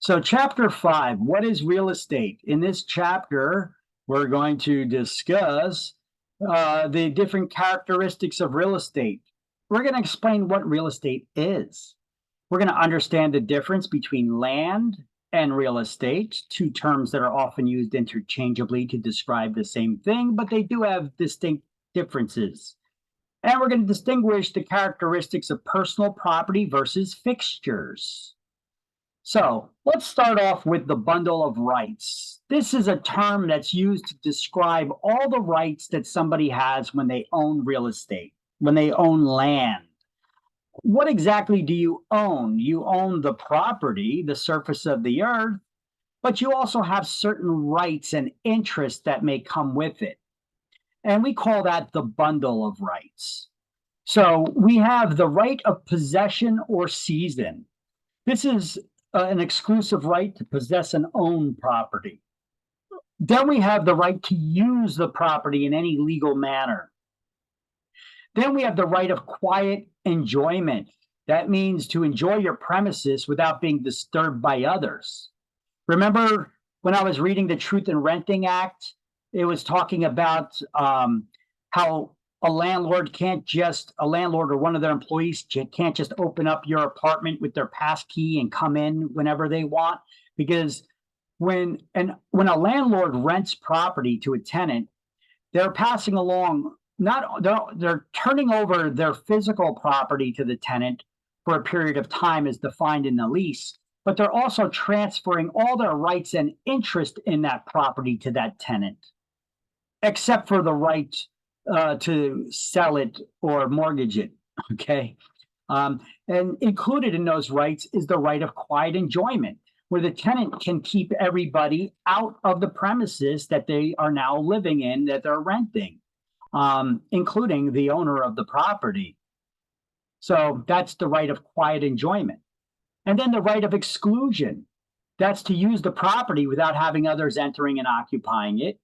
So, chapter 5, what is real estate? In this chapter, we're going to discuss the different characteristics of real estate. We're going to explain what real estate is. We're going to understand the difference between land and real estate, two terms that are often used interchangeably to describe the same thing, but they do have distinct differences. And we're going to distinguish the characteristics of personal property versus fixtures. So let's start off with the bundle of rights. This is a term that's used to describe all the rights that somebody has when they own real estate, when they own land. What exactly do you own? You own the property, the surface of the earth, but you also have certain rights and interests that may come with it. And we call that the bundle of rights. So we have the right of possession or season. This is an exclusive right to possess and own property. Then we have the right to use the property in any legal manner. Then we have the right of quiet enjoyment. That means to enjoy your premises without being disturbed by others. Remember when I was reading the Truth in Renting Act, it was talking about how a landlord or one of their employees can't just open up your apartment with their pass key and come in whenever they want. Because when a landlord rents property to a tenant, they're passing along, not they're turning over their physical property to the tenant for a period of time as defined in the lease, but they're also transferring all their rights and interest in that property to that tenant, except for the right to sell it or mortgage it. Okay. And included in those rights is the right of quiet enjoyment, where the tenant can keep everybody out of the premises that they are now living in, that they're renting, including the owner of the property. So that's the right of quiet enjoyment. And then the right of exclusion. That's to use the property without having others entering and occupying it.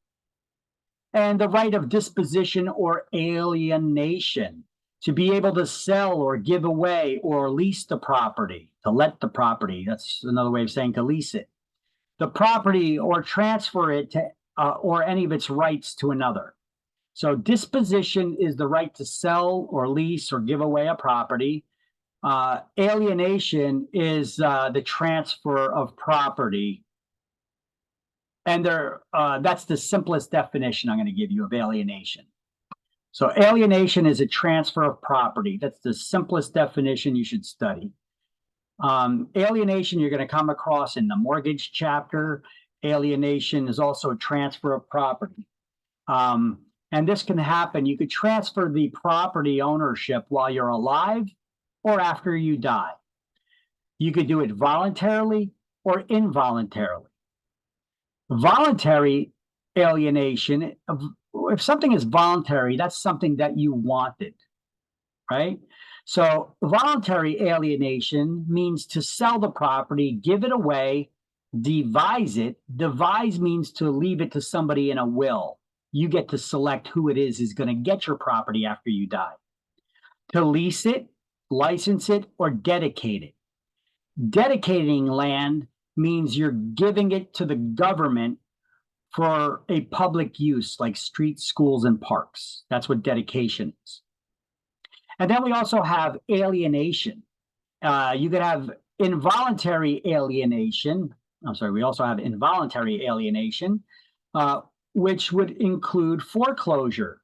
And the right of disposition or alienation, to be able to sell or give away or lease the property, to let the property. That's another way of saying to lease it. The property or transfer it to, or any of its rights to another. So disposition is the right to sell or lease or give away a property. Alienation is the transfer of property. And that's the simplest definition I'm going to give you of alienation. So alienation is a transfer of property. That's the simplest definition you should study. Alienation you're going to come across in the mortgage chapter. Alienation is also a transfer of property. And this can happen. You could transfer the property ownership while you're alive or after you die. You could do it voluntarily or involuntarily. Voluntary alienation, if something is voluntary, that's something that you wanted, right? So voluntary alienation means to sell the property, give it away, devise it. Devise means to leave it to somebody in a will. You get to select who it is going to get your property after you die. To lease it, license it, or dedicate it. Dedicating land means you're giving it to the government for a public use, like streets, schools, and parks. That's what dedication is. And then we also have alienation. You could have involuntary alienation. We also have involuntary alienation, which would include foreclosure.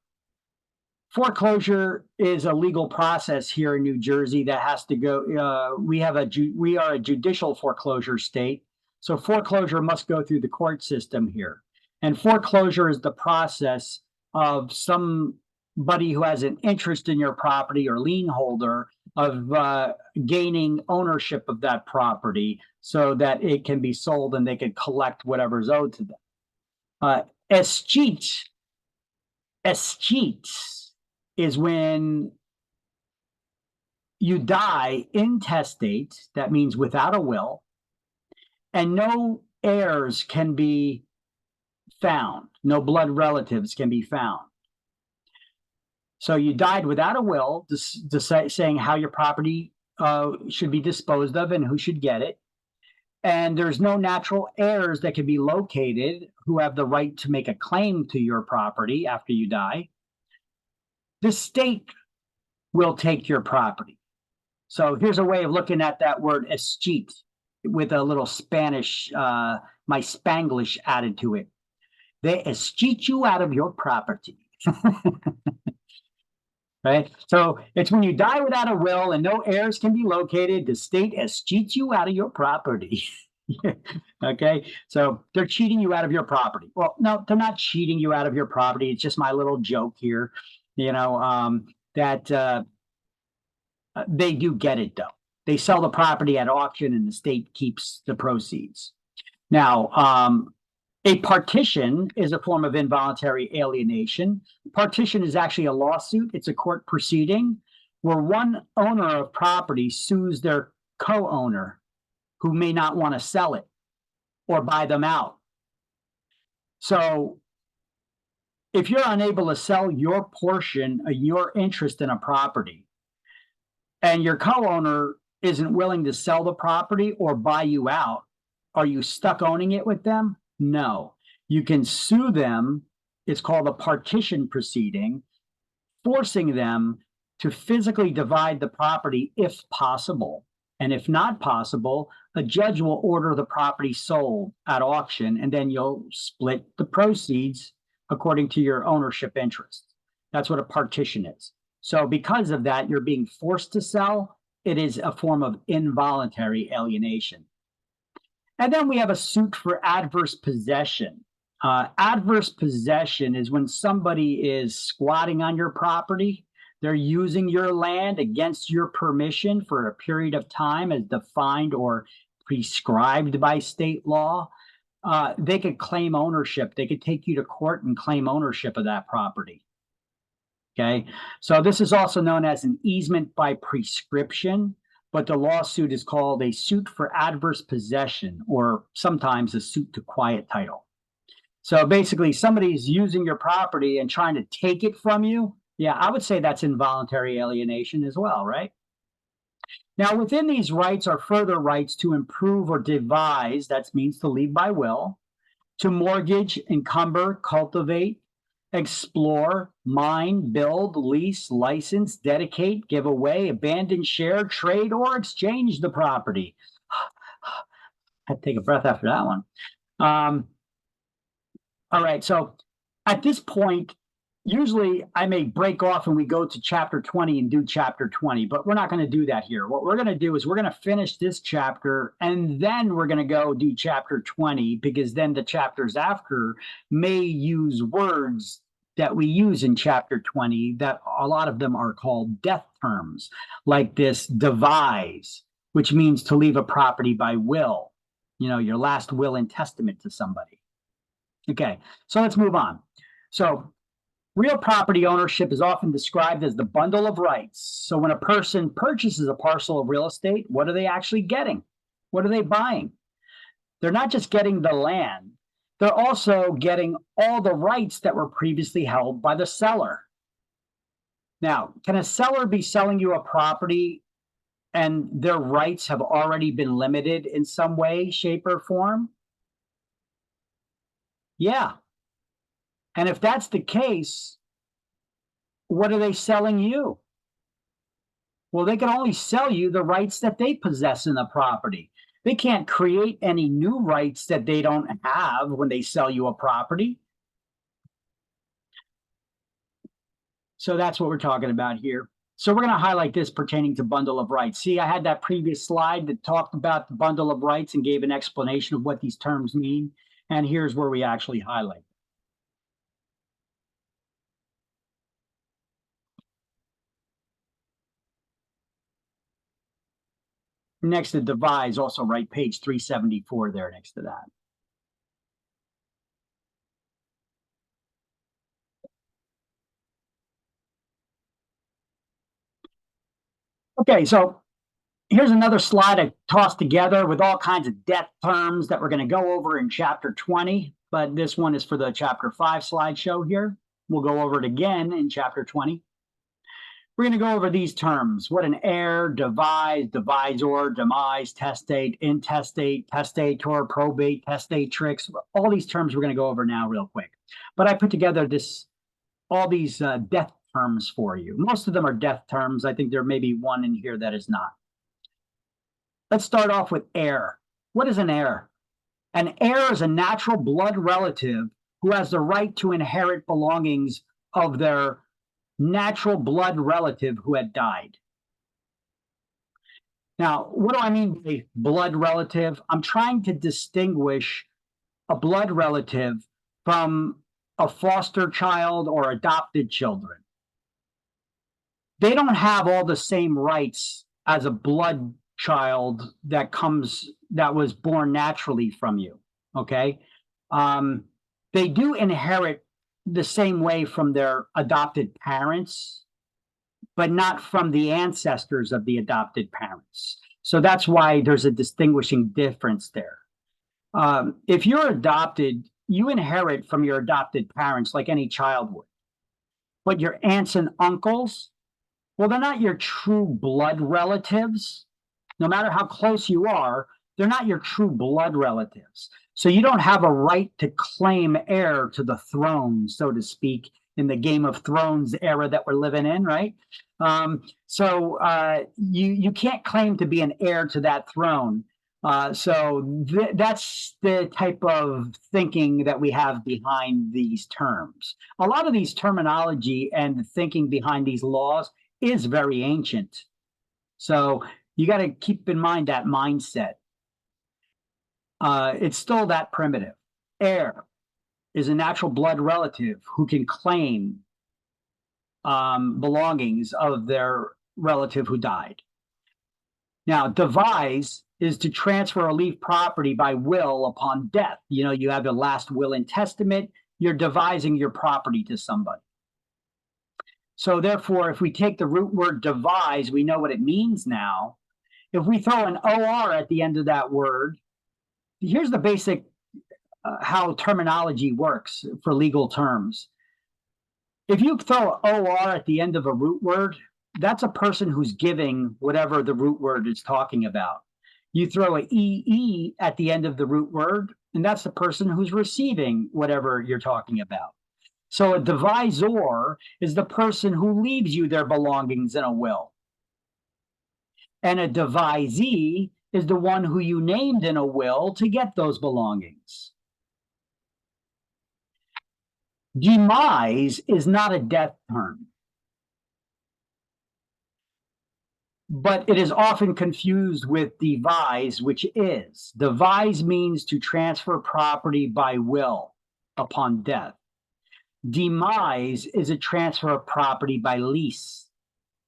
Foreclosure is a legal process here in New Jersey that has to go. We are a judicial foreclosure state, so foreclosure must go through the court system here. And foreclosure is the process of somebody who has an interest in your property or lien holder of gaining ownership of that property so that it can be sold and they can collect whatever's owed to them. Escheat is when you die intestate, that means without a will, and no heirs can be found, no blood relatives can be found. So you died without a will, saying how your property should be disposed of and who should get it. and there's no natural heirs that can be located who have the right to make a claim to your property after you die, the state will take your property. So here's a way of looking at that word escheat with a little Spanish, my Spanglish added to it. They escheat you out of your property. Right? So it's when you die without a will and no heirs can be located, the state escheats you out of your property. Okay, so they're cheating you out of your property. Well, no, they're not cheating you out of your property. It's just my little joke here, that they do get it though. They sell the property at auction and the state keeps the proceeds. Now, a partition is a form of involuntary alienation. Partition is actually a lawsuit. It's a court proceeding where one owner of property sues their co-owner who may not want to sell it or buy them out. So if you're unable to sell your portion of your interest in a property and your co-owner isn't willing to sell the property or buy you out, are you stuck owning it with them? No. You can sue them. It's called a partition proceeding, forcing them to physically divide the property if possible. And if not possible, a judge will order the property sold at auction, and then you'll split the proceeds according to your ownership interest. That's what a partition is. So because of that, you're being forced to sell. It is a form of involuntary alienation. And then we have a suit for adverse possession. Adverse possession is when somebody is squatting on your property. They're using your land against your permission for a period of time as defined or prescribed by state law. They could claim ownership. They could take you to court and claim ownership of that property. Okay, so this is also known as an easement by prescription, but the lawsuit is called a suit for adverse possession, or sometimes a suit to quiet title. So basically, somebody's using your property and trying to take it from you. Yeah, I would say that's involuntary alienation as well, right? Now, within these rights are further rights to improve or devise, that means to leave by will, to mortgage, encumber, cultivate, explore, mine, build, lease, license, dedicate, give away, abandon, share, trade, or exchange the property. I had to take a breath after that one. All right, so at this point, usually I may break off and we go to chapter 20 and do chapter 20, but we're not going to do that here. What we're going to do is we're going to finish this chapter and then we're going to go do chapter 20, because then the chapters after may use words that we use in chapter 20 that a lot of them are called death terms, like this devise, which means to leave a property by will, your last will and testament to somebody. Okay, so let's move on. So real property ownership is often described as the bundle of rights. So when a person purchases a parcel of real estate, what are they actually getting? What are they buying? They're not just getting the land, they're also getting all the rights that were previously held by the seller. Now, can a seller be selling you a property and their rights have already been limited in some way, shape, or form? Yeah. And if that's the case, what are they selling you? Well, they can only sell you the rights that they possess in the property. They can't create any new rights that they don't have when they sell you a property. So that's what we're talking about here. So we're going to highlight this pertaining to bundle of rights. See, I had that previous slide that talked about the bundle of rights and gave an explanation of what these terms mean. And here's where we actually highlight. Next to devise, also write page 374 there next to that. Okay, so here's another slide I tossed together with all kinds of death terms that we're going to go over in chapter 20, but this one is for the chapter 5 slideshow here. We'll go over it again in chapter 20. We're going to go over these terms: what an heir, devise, devisor, demise, testate, intestate, testator, probate, testatrix. All these terms we're going to go over now real quick. But I put together all these death terms for you. Most of them are death terms. I think there may be one in here that is not. Let's start off with heir. What is an heir? An heir is a natural blood relative who has the right to inherit belongings of their natural blood relative who had died. Now, what do I mean by blood relative? I'm trying to distinguish a blood relative from a foster child or adopted children. They don't have all the same rights as a blood child that was born naturally from you. Okay. They do inherit the same way from their adopted parents, but not from the ancestors of the adopted parents. So that's why there's a distinguishing difference there. If you're adopted, you inherit from your adopted parents like any child would. But your aunts and uncles, well, they're not your true blood relatives. No matter how close you are, they're not your true blood relatives. So you don't have a right to claim heir to the throne, so to speak, in the Game of Thrones era that we're living in, right? You can't claim to be an heir to that throne. That's the type of thinking that we have behind these terms. A lot of these terminology and the thinking behind these laws is very ancient. So you got to keep in mind that mindset. It's still that primitive. Heir is a natural blood relative who can claim belongings of their relative who died. Now, devise is to transfer or leave property by will upon death. You know, you have a last will and testament, you're devising your property to somebody. So therefore, if we take the root word devise, we know what it means now. If we throw an OR at the end of that word, here's the basic how terminology works for legal terms. If you throw OR at the end of a root word, that's a person who's giving whatever the root word is talking about. You throw an EE at the end of the root word, and that's the person who's receiving whatever you're talking about. So a devisor is the person who leaves you their belongings in a will. And a devisee is the one who you named in a will to get those belongings. Demise is not a death term, but it is often confused with devise, which is. Devise means to transfer property by will upon death. Demise is a transfer of property by lease.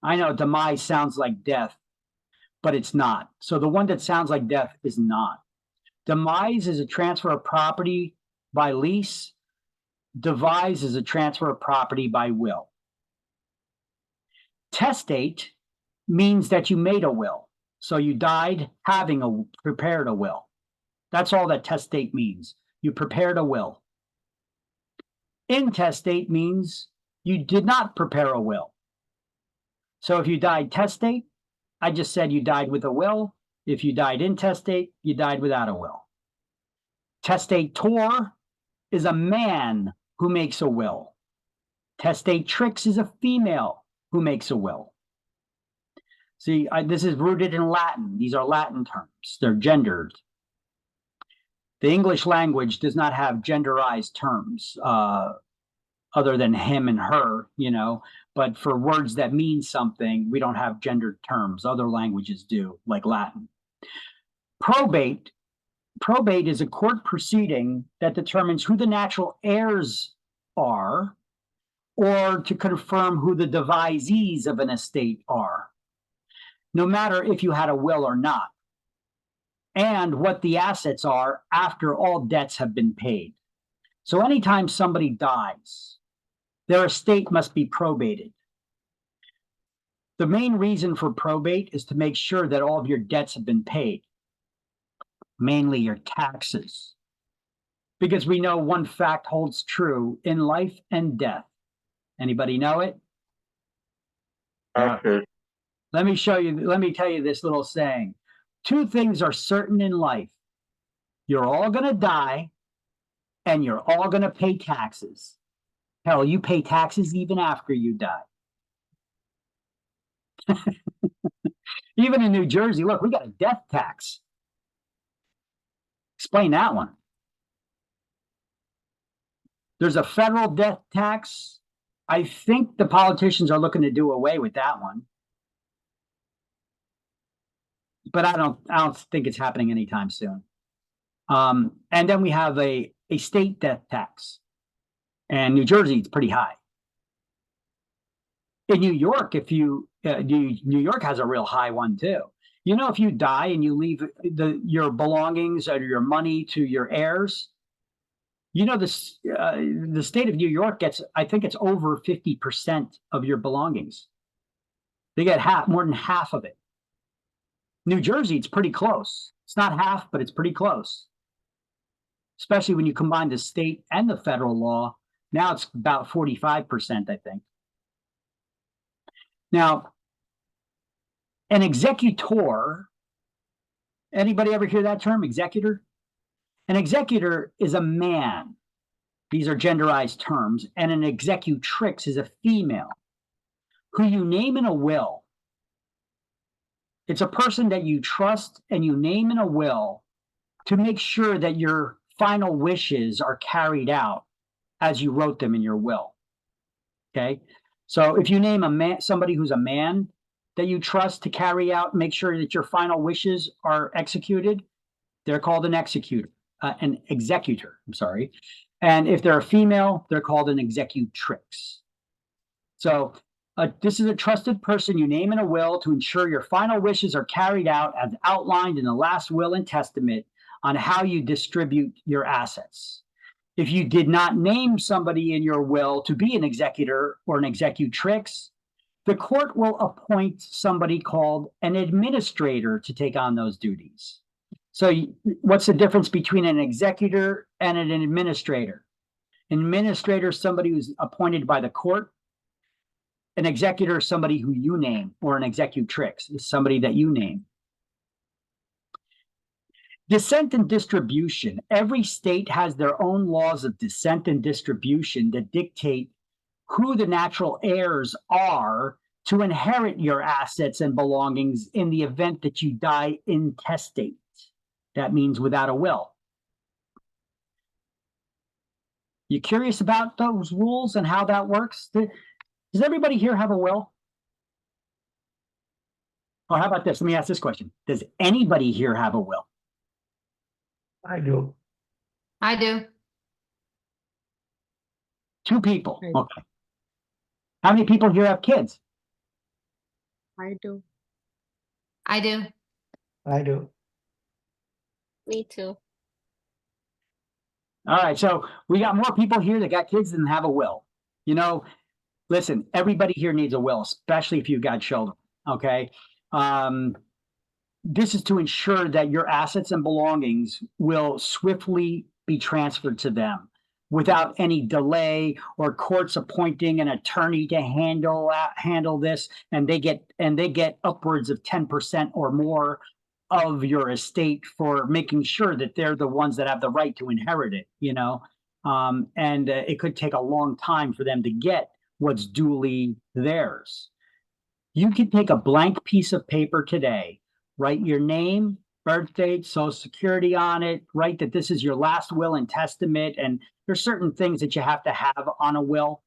I know demise sounds like death, but it's not. So the one that sounds like death is not. Demise is a transfer of property by lease. Devise is a transfer of property by will. Testate means that you made a will. So you died having prepared a will. That's all that testate means. You prepared a will. Intestate means you did not prepare a will. So if you died testate, I just said you died with a will. If you died intestate, you died without a will. Testator is a man who makes a will. Testatrix is a female who makes a will. See, this is rooted in Latin. These are Latin terms. They're gendered. The English language does not have genderized terms other than him and her, you know. But for words that mean something, we don't have gendered terms. Other languages do, like Latin. Probate is a court proceeding that determines who the natural heirs are, or to confirm who the devisees of an estate are, no matter if you had a will or not, and what the assets are after all debts have been paid. So anytime somebody dies, their estate must be probated. The main reason for probate is to make sure that all of your debts have been paid, mainly your taxes. Because we know one fact holds true in life and death. Anybody know it? Okay. Let me tell you this little saying. Two things are certain in life. You're all going to die and you're all going to pay taxes. Hell, you pay taxes even after you die. Even in New Jersey, look, we got a death tax. Explain that one. There's a federal death tax. I think the politicians are looking to do away with that one. But I don't think it's happening anytime soon. And then we have a state death tax. And New Jersey, it's pretty high. In New York, New York has a real high one too. You know, if you die and you leave your belongings or your money to your heirs, you know, the state of New York gets, I think it's over 50% of your belongings. They get more than half of it. New Jersey, it's pretty close. It's not half, but it's pretty close. Especially when you combine the state and the federal law. Now it's about 45%, I think. Now, an executor, anybody ever hear that term, executor? An executor is a man. These are genderized terms. And an executrix is a female who you name in a will. It's a person that you trust and you name in a will to make sure that your final wishes are carried out as you wrote them in your will. Okay? So if you name somebody who's a man that you trust to carry out, make sure that your final wishes are executed, they're called an executor, an executor, I'm sorry. And if they're a female, they're called an executrix. So this is a trusted person you name in a will to ensure your final wishes are carried out as outlined in the last will and testament on how you distribute your assets. If you did not name somebody in your will to be an executor or an executrix, the court will appoint somebody called an administrator to take on those duties. So what's the difference between an executor and an administrator? An administrator is somebody who's appointed by the court. An executor is somebody who you name, or an executrix is somebody that you name. Descent and distribution. Every state has their own laws of descent and distribution that dictate who the natural heirs are to inherit your assets and belongings in the event that you die intestate. That means without a will. You curious about those rules and how that works? Does everybody here have a will? Or how about this? Let me ask this question. Does anybody here have a will? I do. I do. Two people. Okay. How many people here have kids? I do. I do. I do. Me too. All right. So we got more people here that got kids than have a will. You know, listen, everybody here needs a will, especially if you've got children. Okay. This is to ensure that your assets and belongings will swiftly be transferred to them without any delay or courts appointing an attorney to handle this, and they get upwards of 10% or more of your estate for making sure that they're the ones that have the right to inherit it, you know. And it could take a long time for them to get what's duly theirs. You can take a blank piece of paper today, write your name, birth date, social security on it, write that this is your last will and testament, and there's certain things that you have to have on a will.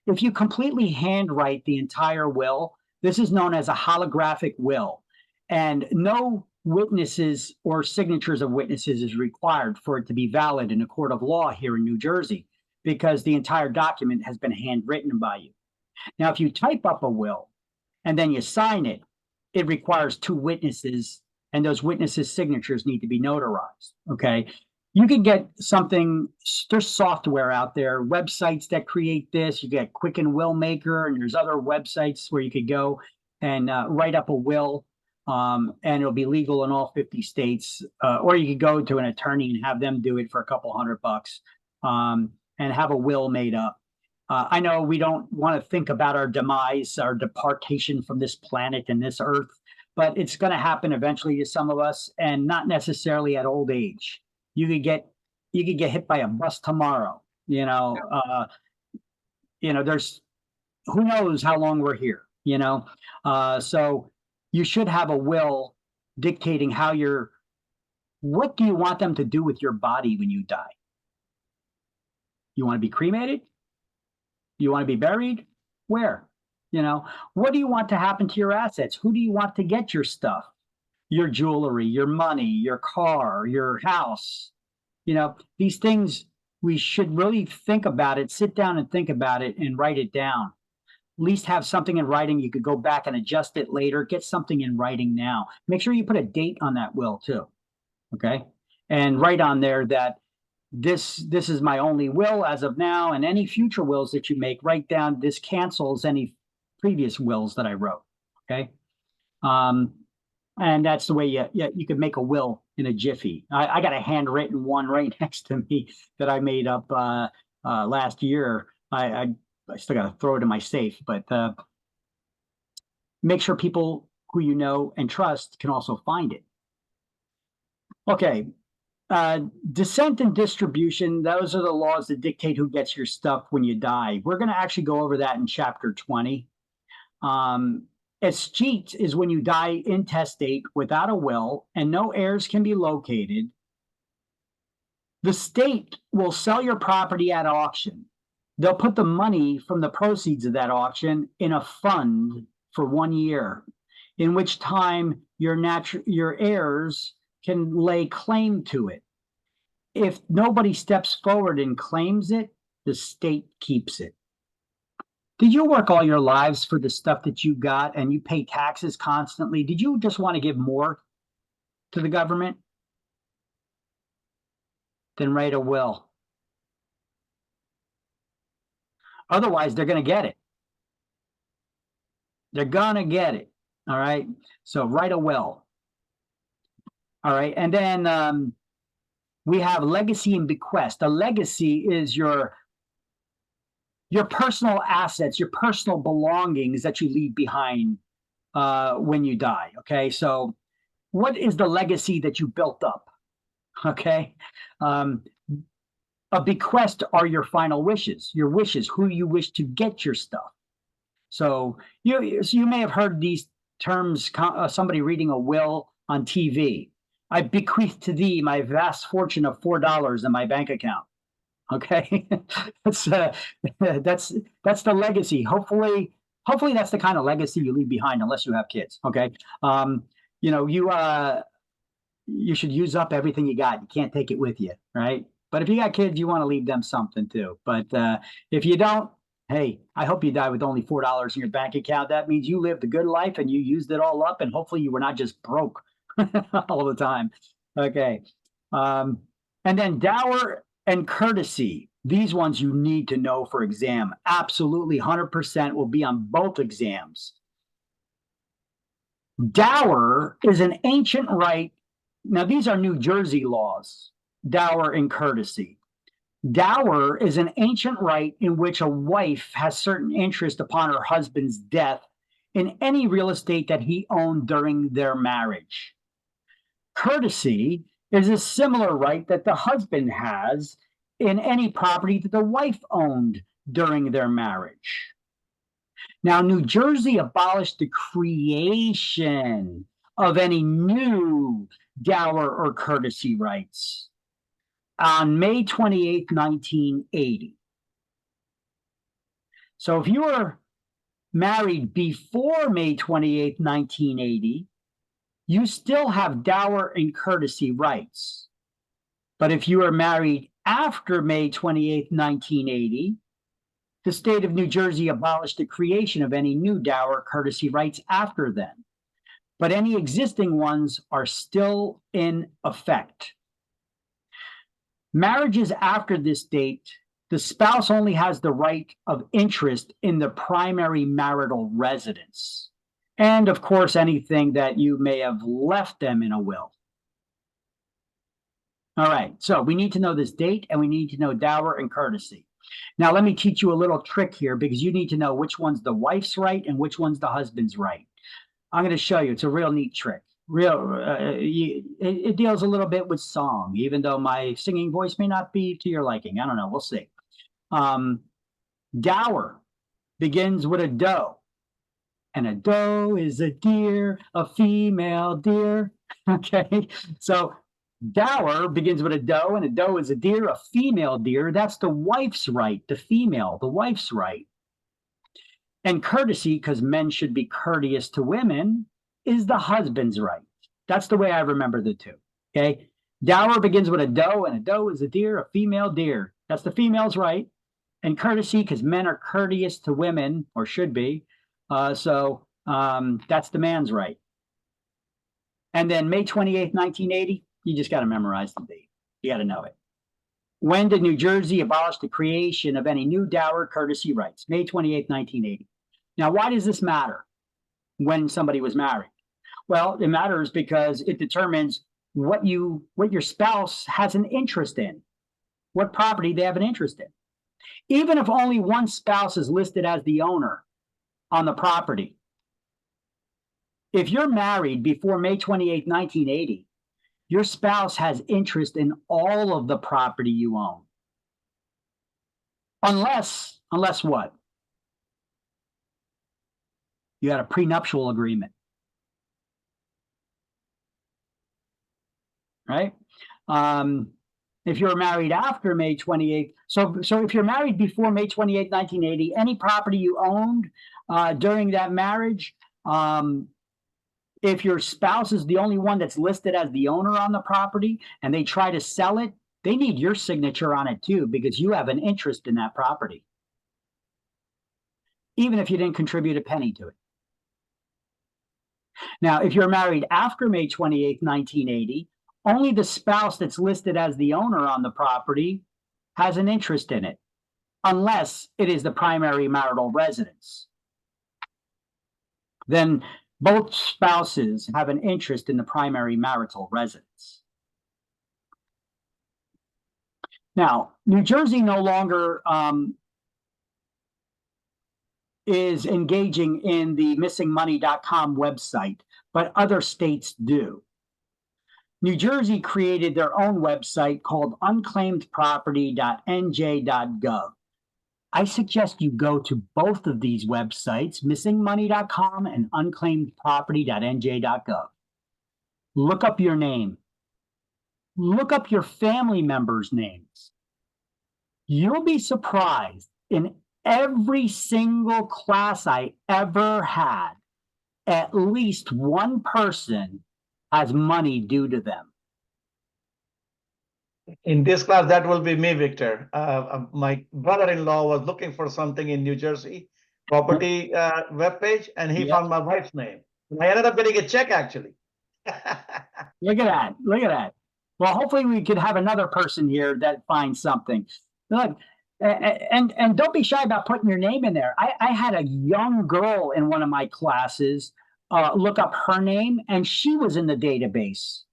If you completely handwrite the entire will, this is known as a holographic will, and no witnesses or signatures of witnesses is required for it to be valid in a court of law here in New Jersey, because the entire document has been handwritten by you. Now, if you type up a will and then you sign it, it requires two witnesses, and those witnesses' signatures need to be notarized, okay? You can get something, there's software out there, websites that create this. You get Quicken Will Maker, and there's other websites where you could go and write up a will, and it'll be legal in all 50 states. Or you could go to an attorney and have them do it for a couple $100 and have a will made up. I know we don't want to think about our demise, our departation from this planet and this earth, but it's going to happen eventually to some of us, and not necessarily at old age. You could get hit by a bus tomorrow. There's who knows how long we're here. So you should have a will dictating what do you want them to do with your body when you die? You want to be cremated? You want to be buried? Where? What do you want to happen to your assets? Who do you want to get your stuff? Your jewelry, your money, your car, your house. These things, we should really think about it, sit down and think about it and write it down. At least have something in writing. You could go back and adjust it later. Get something in writing now. Make sure you put a date on that will too. Okay. And write on there that this is my only will as of now, and any future wills that you make, write down this cancels any previous wills that I wrote. Okay. And that's the way you could make a will in a jiffy. I got a handwritten one right next to me that I made up last year. I still got to throw it in my safe, but make sure people who you know and trust can also find it. Okay. Descent and distribution, those are the laws that dictate who gets your stuff when you die. We're going to actually go over that in chapter 20. Escheat is when you die intestate without a will and no heirs can be located. The state will sell your property at auction. They'll put the money from the proceeds of that auction in a fund for 1 year, in which time your heirs can lay claim to it. If nobody steps forward and claims it, the state keeps it. Did you work all your lives for the stuff that you got and you pay taxes constantly? Did you just want to give more to the government? Then write a will. Otherwise, they're going to get it. They're going to get it. All right. So write a will. All right. And then we have legacy and bequest. A legacy is your personal assets, your personal belongings that you leave behind when you die. Okay. So what is the legacy that you built up? Okay. A bequest are your final wishes, who you wish to get your stuff. So you may have heard these terms, somebody reading a will on TV. I bequeath to thee my vast fortune of $4 in my bank account. Okay, that's the legacy. Hopefully that's the kind of legacy you leave behind, unless you have kids. Okay, you should use up everything you got. You can't take it with you, right? But if you got kids, you want to leave them something too. But if you don't, hey, I hope you die with only $4 in your bank account. That means you lived a good life and you used it all up, and hopefully you were not just broke all the time. Okay. And then dower and courtesy. These ones you need to know for exam. Absolutely 100% will be on both exams. Dower is an ancient right. Now, these are New Jersey laws, dower and courtesy. Dower is an ancient right in which a wife has certain interest upon her husband's death in any real estate that he owned during their marriage. Courtesy is a similar right that the husband has in any property that the wife owned during their marriage. Now, New Jersey abolished the creation of any new dower or courtesy rights on May 28, 1980. So if you were married before May 28, 1980, you still have dower and courtesy rights. But if you are married after May 28, 1980, the state of New Jersey abolished the creation of any new dower courtesy rights after then. But any existing ones are still in effect. Marriages after this date, the spouse only has the right of interest in the primary marital residence. And of course, anything that you may have left them in a will. All right, so we need to know this date and we need to know dower and courtesy. Now, let me teach you a little trick here because you need to know which one's the wife's right and which one's the husband's right. I'm going to show you. It's a real neat trick. It deals a little bit with song, even though my singing voice may not be to your liking. I don't know. We'll see. Dower begins with a doe, and a doe is a deer, a female deer. Okay, so dower begins with a doe, and a doe is a deer, a female deer. That's the wife's right, the female, the wife's right. And courtesy, because men should be courteous to women, is the husband's right. That's the way I remember the two. Okay, dower begins with a doe, and a doe is a deer, a female deer. That's the female's right. And courtesy, because men are courteous to women, or should be. That's the man's right. And then May 28th, 1980, you just got to memorize the date. You got to know it. When did New Jersey abolish the creation of any new dower courtesy rights? May 28th, 1980. Now, why does this matter when somebody was married? Well, it matters because it determines what your spouse has an interest in, what property they have an interest in. Even if only one spouse is listed as the owner on the property. If you're married before May 28, 1980, your spouse has interest in all of the property you own. Unless what? You had a prenuptial agreement. Right? If you're married after May 28th, so if you're married before May 28, 1980, any property you owned during that marriage, if your spouse is the only one that's listed as the owner on the property and they try to sell it, they need your signature on it too, because you have an interest in that property, even if you didn't contribute a penny to it. Now, if you're married after May 28, 1980, only the spouse that's listed as the owner on the property has an interest in it, unless it is the primary marital residence. Then both spouses have an interest in the primary marital residence. Now, New Jersey no longer is engaging in the missingmoney.com website, but other states do. New Jersey created their own website called unclaimedproperty.nj.gov. I suggest you go to both of these websites, missingmoney.com and unclaimedproperty.nj.gov. Look up your name. Look up your family members' names. You'll be surprised. In every single class I ever had, at least one person has money due to them. In this class, that will be me, Victor. My brother-in-law was looking for something in New Jersey, property webpage, and he found my wife's name. I ended up getting a check, actually. Look at that. Look at that. Well, hopefully we could have another person here that finds something. Look, and don't be shy about putting your name in there. I had a young girl in one of my classes look up her name, and she was in the database.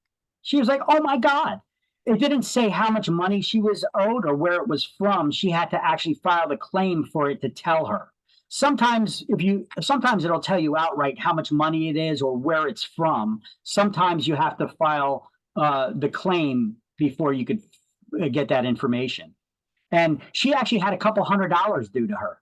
She was like, oh my God. It didn't say how much money she was owed or where it was from. She had to actually file the claim for it to tell her. Sometimes it'll tell you outright how much money it is or where it's from. Sometimes you have to file the claim before you could get that information. And she actually had a couple $100 due to her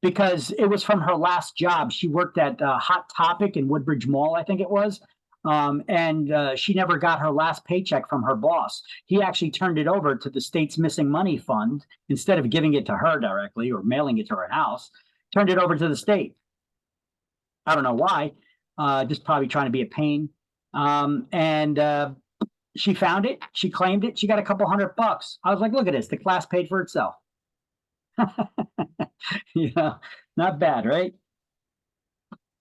because it was from her last job. She worked at Hot Topic in Woodbridge Mall, I think it was. And she never got her last paycheck from her boss. He actually turned it over to the state's missing money fund instead of giving it to her directly or mailing it to her house. Turned it over to the state. I don't know why. Just probably trying to be a pain. She found it. She claimed it. She got a couple $100. I was like, look at this. The class paid for itself. Not bad, right?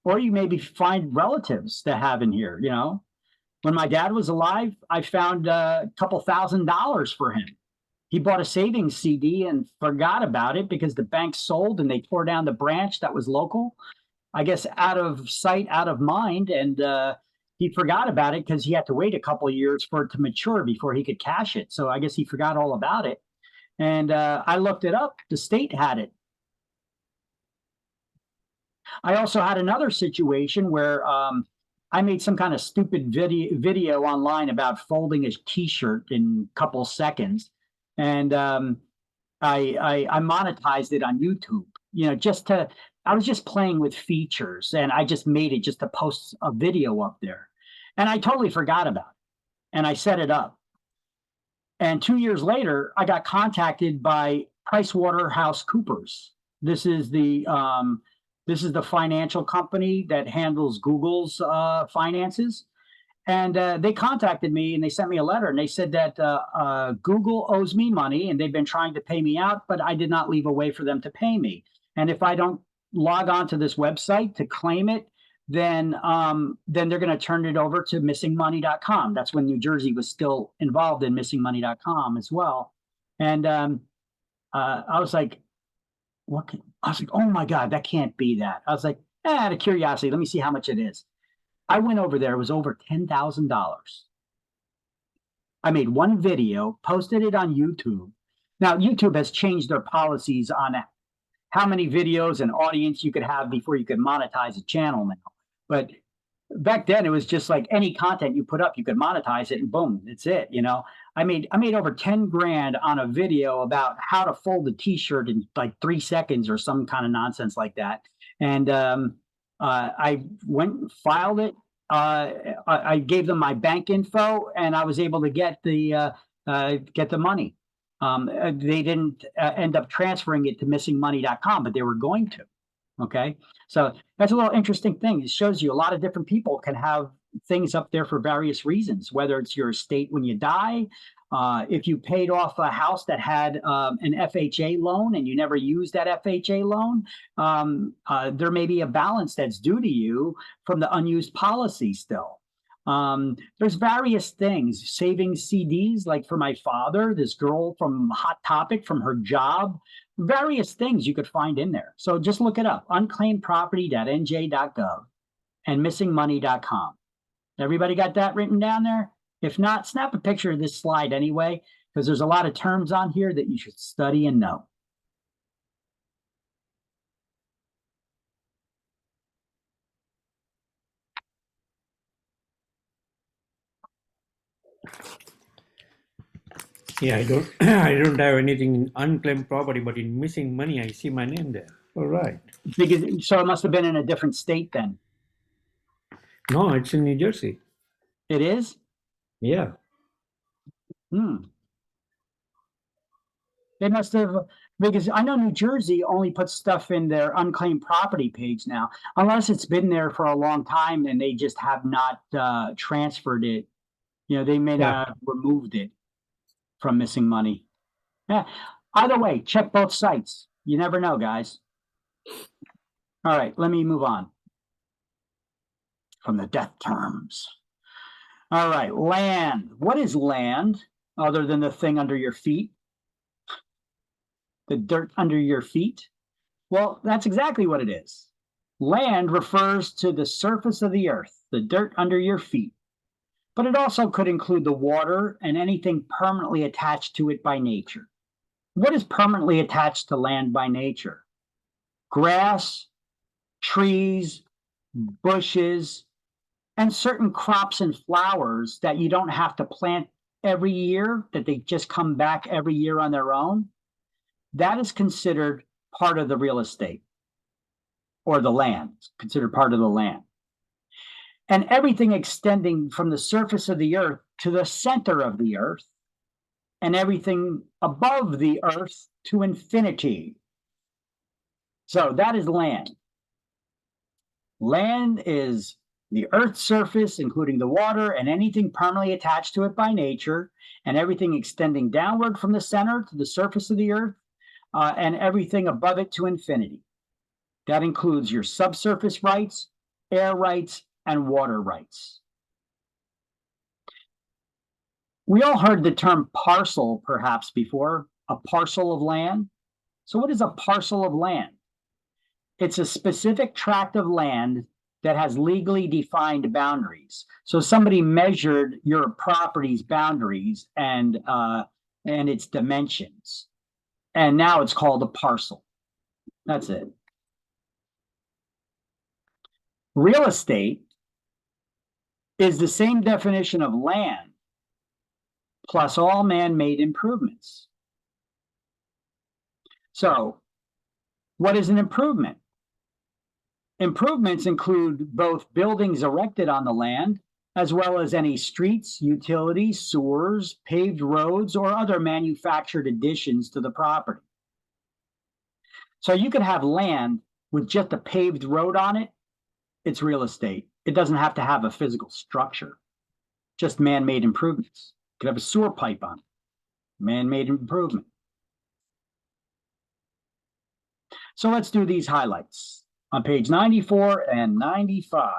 Or you maybe find relatives that have in here, When my dad was alive, I found a couple $1,000s for him. He bought a savings CD and forgot about it because the bank sold and they tore down the branch that was local. I guess out of sight, out of mind. And he forgot about it because he had to wait a couple of years for it to mature before he could cash it. So I guess he forgot all about it. And I looked it up. The state had it. I also had another situation where I made some kind of stupid video online about folding a T-shirt in a couple seconds, and I monetized it on YouTube. You know, I was just playing with features, and I just made it just to post a video up there, and I totally forgot about it, and I set it up. And 2 years later, I got contacted by PricewaterhouseCoopers. This is the financial company that handles Google's finances. And they contacted me and they sent me a letter and they said that Google owes me money and they've been trying to pay me out, but I did not leave a way for them to pay me. And if I don't log on to this website to claim it, then they're going to turn it over to missingmoney.com. That's when New Jersey was still involved in missingmoney.com as well. And I was like, I was like, oh my God, that can't be that. I was like, out of curiosity, let me see how much it is. I went over there, it was over $10,000. I made one video, posted it on YouTube. Now, YouTube has changed their policies on how many videos and audience you could have before you could monetize a channel now. But back then, it was just like any content you put up, you could monetize it and boom, that's it. You know, I made over 10 grand on a video about how to fold a T-shirt in like 3 seconds or some kind of nonsense like that. And I went and filed it. I gave them my bank info, and I was able to get the money. They didn't end up transferring it to missingmoney.com, but they were going to. Okay, so that's a little interesting thing. It shows you a lot of different people can have things up there for various reasons, whether it's your estate when you die, if you paid off a house that had an FHA loan and you never used that FHA loan, there may be a balance that's due to you from the unused policy still. There's various things, saving CDs, like for my father, this girl from Hot Topic, from her job, various things you could find in there. So just look it up, unclaimedproperty.nj.gov and missingmoney.com. Everybody got that written down there? If not, snap a picture of this slide anyway, because there's a lot of terms on here that you should study and know. Yeah, I don't I don't have anything in unclaimed property, but in missing money, I see my name there. All right. Because, so it must have been in a different state then. No, it's in New Jersey. It is? Yeah. They must have, because I know New Jersey only puts stuff in their unclaimed property page now, unless it's been there for a long time and they just have not transferred it. You know, they may not have removed it from missing money. Yeah. Either way, check both sites. You never know, guys. All right, let me move on from the death terms. All right, land. What is land other than the thing under your feet? The dirt under your feet? Well, that's exactly what it is. Land refers to the surface of the earth, the dirt under your feet. But it also could include the water and anything permanently attached to it by nature. What is permanently attached to land by nature? Grass, trees, bushes, and certain crops and flowers that you don't have to plant every year, that they just come back every year on their own. That is considered part of the real estate, or the land. It's considered part of the land. And everything extending from the surface of the earth to the center of the earth, and everything above the earth to infinity. So that is land. Land is the earth's surface, including the water and anything permanently attached to it by nature, and everything extending downward from the center to the surface of the earth, and everything above it to infinity. That includes your subsurface rights, air rights, and water rights. We all heard the term parcel perhaps before, a parcel of land. So what is a parcel of land? It's a specific tract of land that has legally defined boundaries. So somebody measured your property's boundaries and its dimensions. And now it's called a parcel. That's it. Real estate is the same definition of land plus all man-made improvements. So, what is an improvement? Improvements include both buildings erected on the land, as well as any streets, utilities, sewers, paved roads, or other manufactured additions to the property. So you could have land with just a paved road on it. It's real estate. It doesn't have to have a physical structure, just man-made improvements. You could have a sewer pipe on it, man-made improvement. So let's do these highlights on page 94 and 95.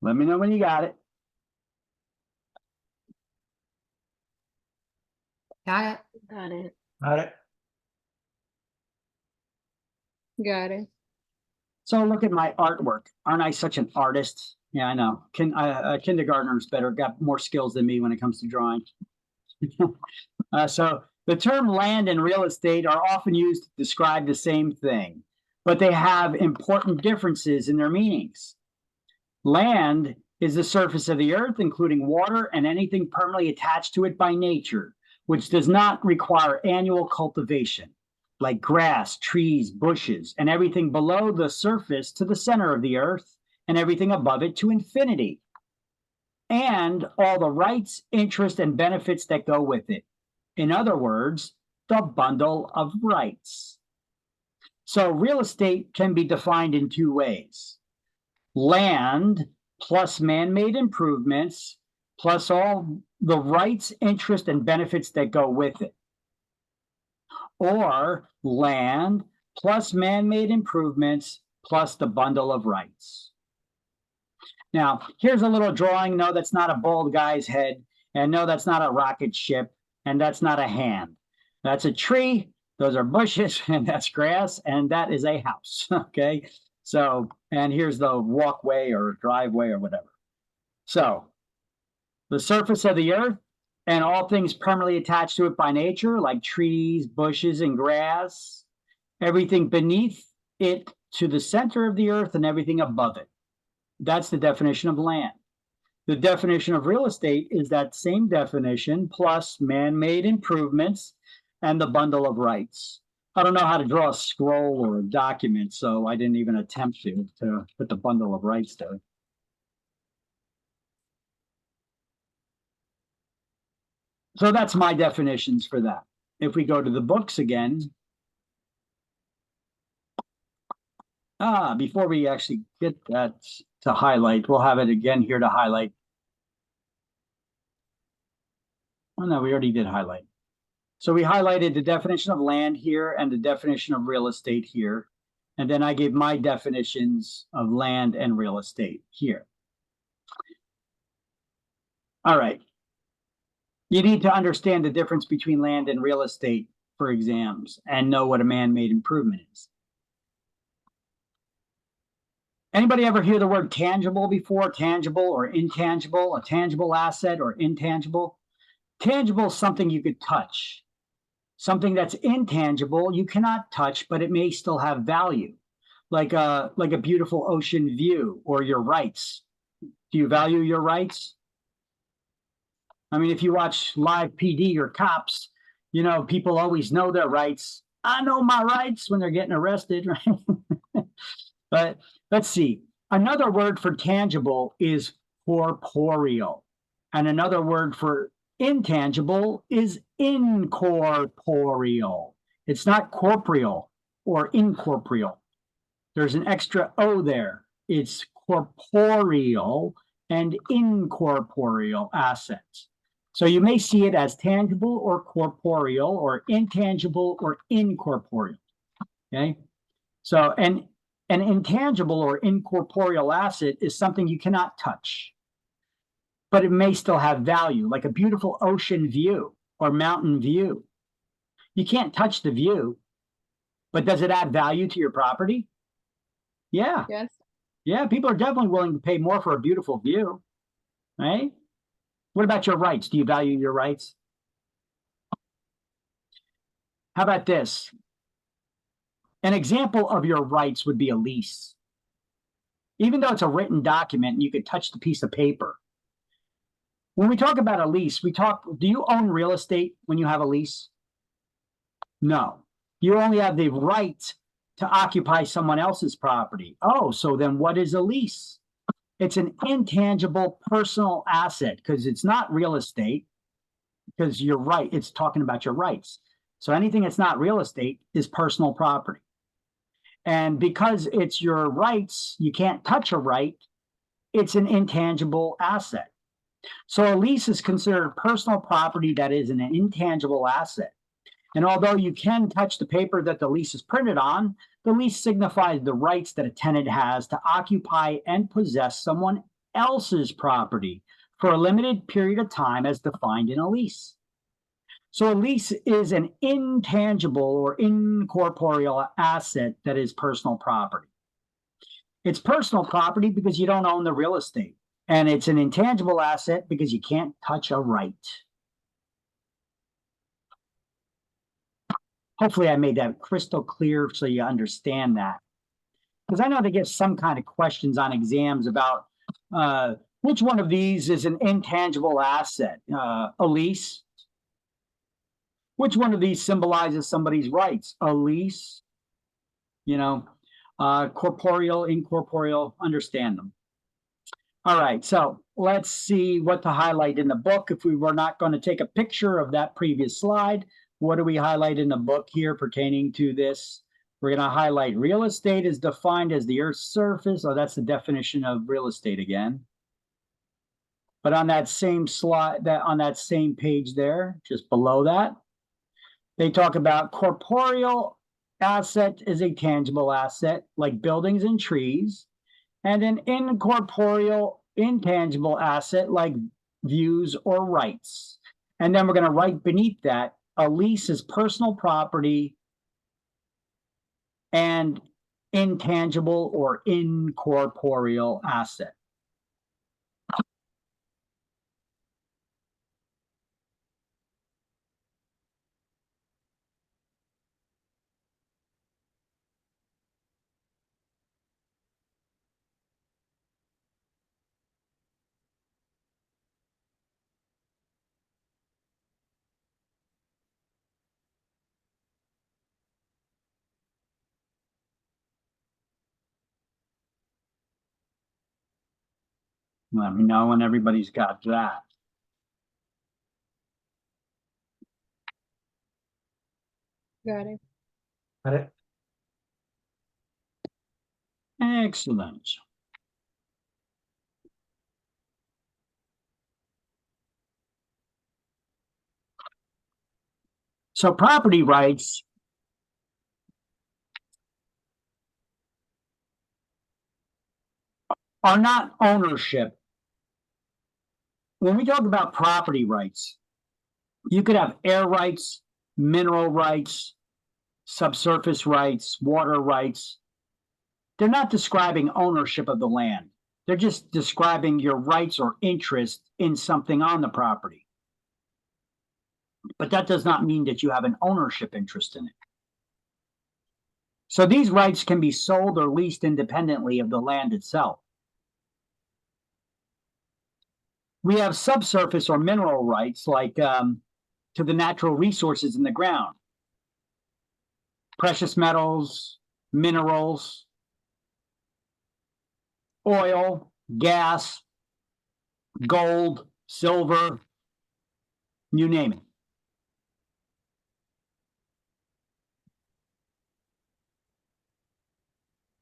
Let me know when you got it. Got it. Got it. All right. Got it. So look at my artwork. Aren't I such an artist? Yeah, I know. Kindergartner's got more skills than me when it comes to drawing. So the term land and real estate are often used to describe the same thing, but they have important differences in their meanings. Land is the surface of the earth, including water and anything permanently attached to it by nature, which does not require annual cultivation, like grass, trees, bushes, and everything below the surface to the center of the earth, and everything above it to infinity, and all the rights, interests, and benefits that go with it. In other words, the bundle of rights. So real estate can be defined in two ways. Land plus man-made improvements plus all the rights, interests, and benefits that go with it. Or land plus man-made improvements plus the bundle of rights. Now, here's a little drawing. No, that's not a bald guy's head. And no, that's not a rocket ship. And that's not a hand. That's a tree. Those are bushes. And that's grass. And that is a house. Okay. So, and here's the walkway or driveway or whatever. So, the surface of the earth and all things permanently attached to it by nature, like trees, bushes, and grass, everything beneath it to the center of the earth and everything above it. That's the definition of land. The definition of real estate is that same definition plus man-made improvements and the bundle of rights. I don't know how to draw a scroll or a document, so I didn't even attempt to put the bundle of rights there. So that's my definitions for that. If we go to the books again, before we actually get that to highlight, we'll have it again here to highlight. Oh no, we already did highlight. So we highlighted the definition of land here and the definition of real estate here. And then I gave my definitions of land and real estate here. All right. You need to understand the difference between land and real estate for exams and know what a man-made improvement is. Anybody ever hear the word tangible before? Tangible or intangible, a tangible asset or intangible? Tangible is something you could touch. Something that's intangible, you cannot touch, but it may still have value, like a beautiful ocean view or your rights. Do you value your rights? I mean, if you watch live PD or cops, you know, people always know their rights. I know my rights when they're getting arrested, right? But let's see. Another word for tangible is corporeal. And another word for intangible is incorporeal. It's not corporeal or incorporeal. There's an extra O there. It's corporeal and incorporeal assets. So you may see it as tangible or corporeal or intangible or incorporeal. Okay. So, an intangible or incorporeal asset is something you cannot touch, but it may still have value, like a beautiful ocean view or mountain view. You can't touch the view, but does it add value to your property? Yeah. Yes. Yeah, people are definitely willing to pay more for a beautiful view, right? What about your rights? Do you value your rights? How about this? An example of your rights would be a lease. Even though it's a written document and you could touch the piece of paper. When we talk about a lease, do you own real estate when you have a lease? No. You only have the right to occupy someone else's property. Oh, so then what is a lease? It's an intangible personal asset because it's not real estate, because you're right. It's talking about your rights. So anything that's not real estate is personal property. And because it's your rights, you can't touch a right. It's an intangible asset. So a lease is considered personal property that is an intangible asset. And although you can touch the paper that the lease is printed on, the lease signifies the rights that a tenant has to occupy and possess someone else's property for a limited period of time as defined in a lease. So a lease is an intangible or incorporeal asset that is personal property. It's personal property because you don't own the real estate. And it's an intangible asset because you can't touch a right. Hopefully I made that crystal clear so you understand that. Because I know they get some kind of questions on exams about which one of these is an intangible asset? A lease? Which one of these symbolizes somebody's rights? A lease? You know, corporeal, incorporeal, understand them. All right, so let's see what to highlight in the book. If we were not going to take a picture of that previous slide, what do we highlight in the book here pertaining to this? We're going to highlight real estate is defined as the Earth's surface. Oh, that's the definition of real estate again. But on that same slide, on that same page there, just below that, they talk about corporeal asset is a tangible asset like buildings and trees, and an incorporeal, intangible asset like views or rights. And then we're going to write beneath that, a lease is personal property and intangible or incorporeal asset. Let me know when everybody's got that. Got it. Got it? Excellent. So property rights are not ownership. When we talk about property rights, you could have air rights, mineral rights, subsurface rights, water rights. They're not describing ownership of the land. They're just describing your rights or interest in something on the property. But that does not mean that you have an ownership interest in it. So these rights can be sold or leased independently of the land itself. We have subsurface or mineral rights like to the natural resources in the ground. Precious metals, minerals. oil, gas, gold, silver, you name it.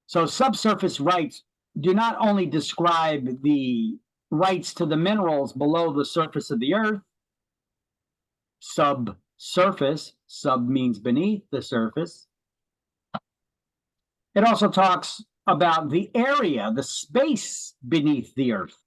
So subsurface rights do not only describe the rights to the minerals below the surface of the earth, subsurface, sub means beneath the surface. It also talks about the area, the space beneath the earth.